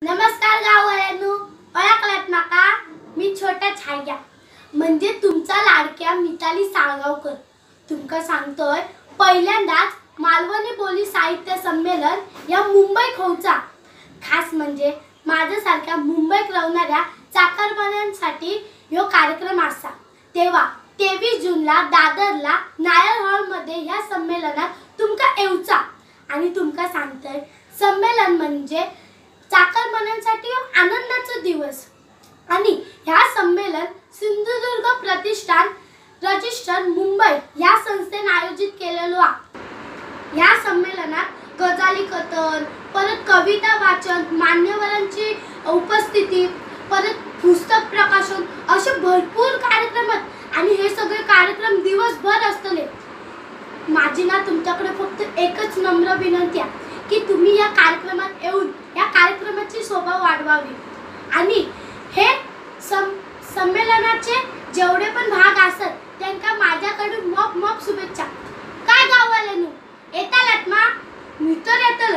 नमस्कार गाववाल्यांनो, ओळखलात माका? मी छोटा छाया म्हणजे तुमचा लाडक्या मिताली साळगावकर तुमका सांगतोय। पहिल्यांदाच मालवणी बोली साहित्य संमेलन या मुंबई खवचा खास म्हणजे माझ्यासारख्या मुंबईत राहणाऱ्या चाकरमान्यांसाठी यो कार्यक्रम असा। तेव्हा 23 जूनला दादरला नायर हॉल मध्ये या संमेलनात तुमका येऊचा आणि तुमका सांगतोय संमेलन म्हणजे चाकरमान्यांसाठी आनंदाचा दिवस आणि ह्या संमेलन सिंधुदुर्ग प्रतिष्ठान रजिस्टर मुंबई या संस्थेने आयोजित केलेलो आहे। या संमेलनात गजाली कथन, परत कविता वाचन, मान्यवरांची उपस्थिती, परत पुस्तक प्रकाशन असे भरपूर कार्यक्रम आहेत आणि हे सगळे कार्यक्रम दिवसभर असतले। माझी ना तुमच्याकडे फक्त एकच नम्र विनंती आहे की तुम्ही या कार्यक्रमात येऊन या कार्यक्रमाची शोभा वाढवावी आणि हे संमेलनाचे जेवढे पण भाग असतात त्यांना माझ्याकडून मोप शुभेच्छा। काय गाववाल्यांनो, येतालात मा? मी तर येतो।